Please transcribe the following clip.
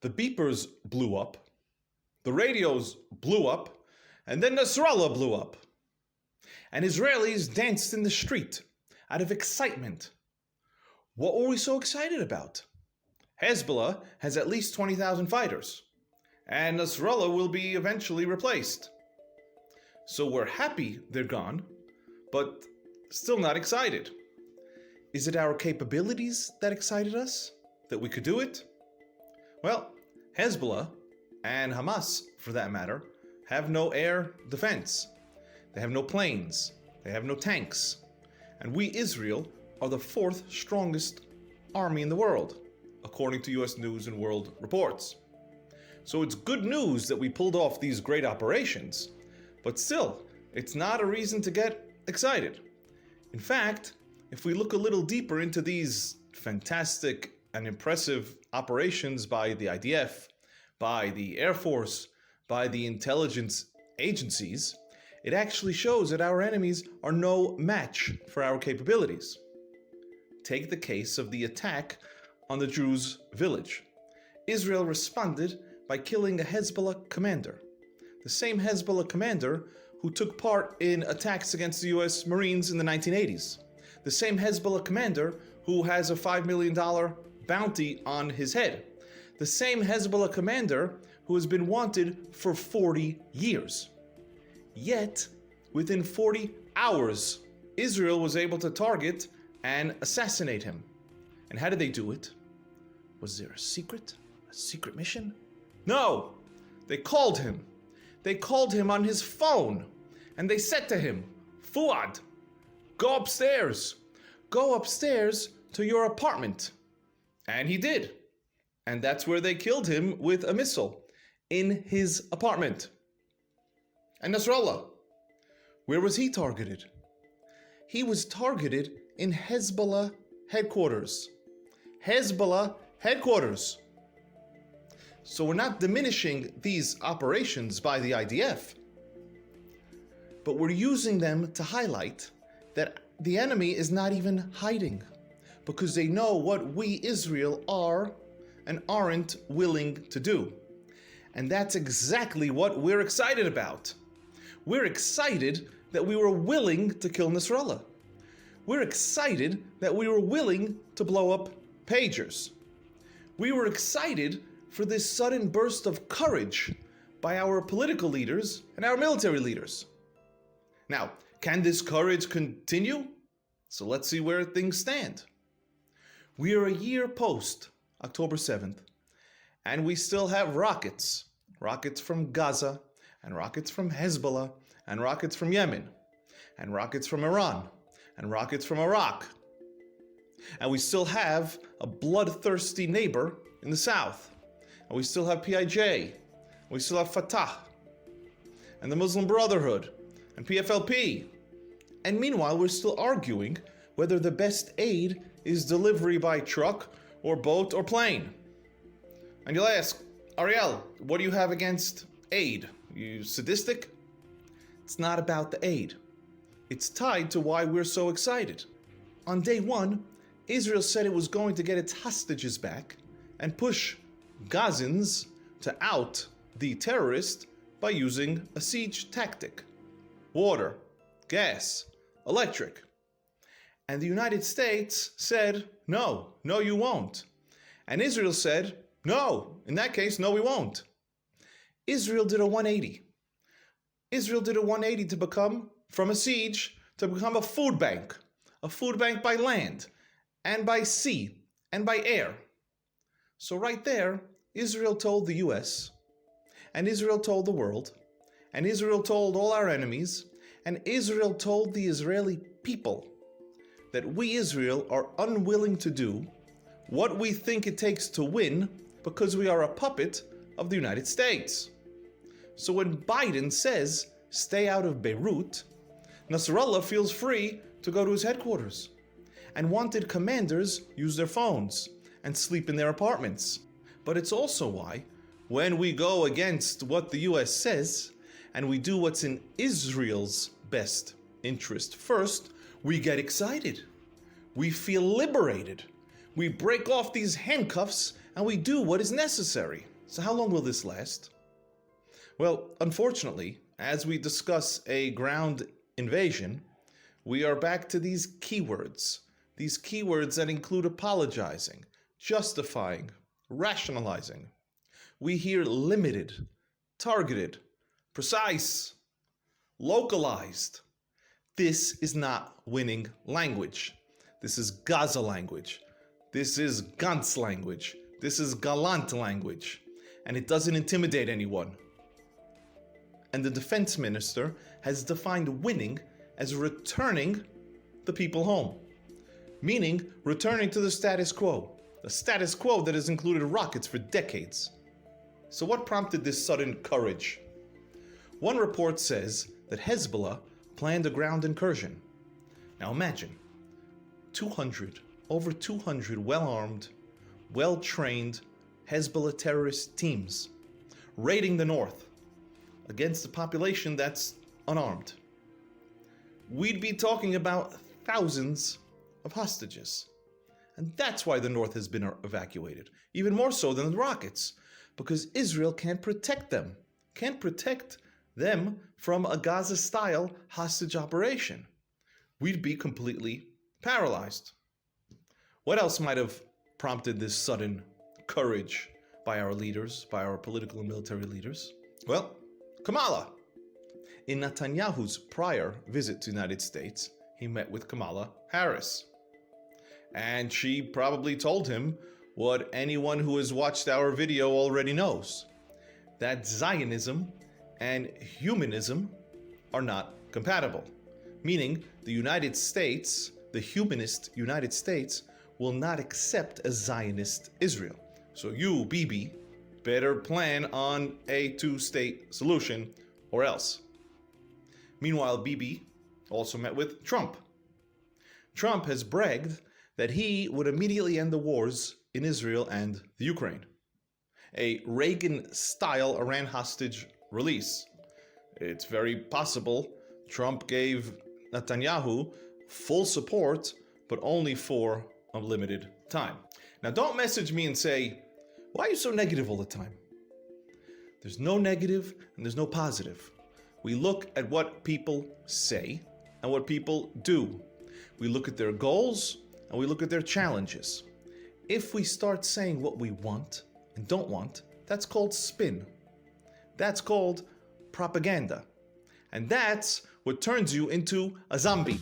The beepers blew up, the radios blew up, and then Nasrallah blew up. And Israelis danced in the street out of excitement. What were we so excited about? Hezbollah has at least 20,000 fighters, and Nasrallah will be eventually replaced. So we're happy they're gone, but still not excited. Is it our capabilities that excited us? That we could do it? Well, Hezbollah, and Hamas for that matter, have no air defense. They have no planes. They have no tanks. And we, Israel, are the fourth strongest army in the world, according to US News and World Reports. So it's good news that we pulled off these great operations, but still, it's not a reason to get excited. In fact, if we look a little deeper into these fantastic and impressive operations by the IDF, by the Air Force, by the intelligence agencies, it actually shows that our enemies are no match for our capabilities. Take the case of the attack on the Druze village. Israel responded by killing a Hezbollah commander, the same Hezbollah commander who took part in attacks against the US Marines in the 1980s, the same Hezbollah commander who has a $5 million bounty on his head, the same Hezbollah commander who has been wanted for 40 years. Yet, within 40 hours, Israel was able to target and assassinate him. And how did they do it? Was there a secret mission? No! They called him. They called him on his phone. And they said to him, Fuad, go upstairs. Go upstairs to your apartment. And he did. And that's where they killed him with a missile, in his apartment. And Nasrallah, where was he targeted? He was targeted in Hezbollah headquarters. Hezbollah headquarters. So we're not diminishing these operations by the IDF, but we're using them to highlight that the enemy is not even hiding, because they know what we, Israel, are and aren't willing to do. And that's exactly what we're excited about. We're excited that we were willing to kill Nasrallah. We're excited that we were willing to blow up pagers. We were excited for this sudden burst of courage by our political leaders and our military leaders. Now, can this courage continue? So let's see where things stand. We are a year post October 7th, and we still have rockets from Gaza, and rockets from Hezbollah, and rockets from Yemen, and rockets from Iran, and rockets from Iraq. And we still have a bloodthirsty neighbor in the south. And we still have PIJ, we still have Fatah, and the Muslim Brotherhood, and PFLP. And meanwhile, we're still arguing whether the best aid is delivery by truck or boat or plane. And you'll ask, Ariel, what do you have against aid? You sadistic? It's not about the aid. It's tied to why we're so excited. On day one, Israel said it was going to get its hostages back and push Gazans to out the terrorist by using a siege tactic. Water, gas, electric. And the United States said, no, you won't. And Israel said, no, in that case, no, we won't. Israel did a 180. Israel did a 180 to become, from a siege, to become a food bank by land, and by sea, and by air. So right there, Israel told the US, and Israel told the world, and Israel told all our enemies, and Israel told the Israeli people that we, Israel, are unwilling to do what we think it takes to win because we are a puppet of the United States. So when Biden says, stay out of Beirut, Nasrallah feels free to go to his headquarters. And wanted commanders use their phones and sleep in their apartments. But it's also why, when we go against what the US says, and we do what's in Israel's best interest first, we get excited. We feel liberated. We break off these handcuffs and we do what is necessary. So how long will this last? Well, unfortunately, as we discuss a ground invasion, we are back to these keywords that include apologizing, justifying, rationalizing. We hear limited, targeted, precise, localized. This is not winning language. This is Gaza language. This is Gantz language. This is Galant language. And it doesn't intimidate anyone. And the defense minister has defined winning as returning the people home, meaning returning to the status quo that has included rockets for decades. So what prompted this sudden courage? One report says that Hezbollah planned a ground incursion. Now imagine, over 200 well-armed, well-trained Hezbollah terrorist teams raiding the north against a population that's unarmed. We'd be talking about thousands of hostages. And that's why the north has been evacuated, even more so than the rockets, because Israel can't protect them from a Gaza-style hostage operation. We'd be completely paralyzed. What else might have prompted this sudden courage by our leaders, by our political and military leaders? Well, Kamala. In Netanyahu's prior visit to the United States, he met with Kamala Harris. And she probably told him what anyone who has watched our video already knows, that Zionism and humanism are not compatible. Meaning the United States, the humanist United States, will not accept a Zionist Israel. So you, Bibi, better plan on a two-state solution or else. Meanwhile, Bibi also met with Trump. Trump has bragged that he would immediately end the wars in Israel and the Ukraine. A Reagan-style Iran hostage release. It's very possible Trump gave Netanyahu full support, but only for a limited time. Now, don't message me and say, why are you so negative all the time? There's no negative and there's no positive. We look at what people say and what people do. We look at their goals and we look at their challenges. If we start saying what we want and don't want, that's called spin. That's called propaganda. And that's what turns you into a zombie.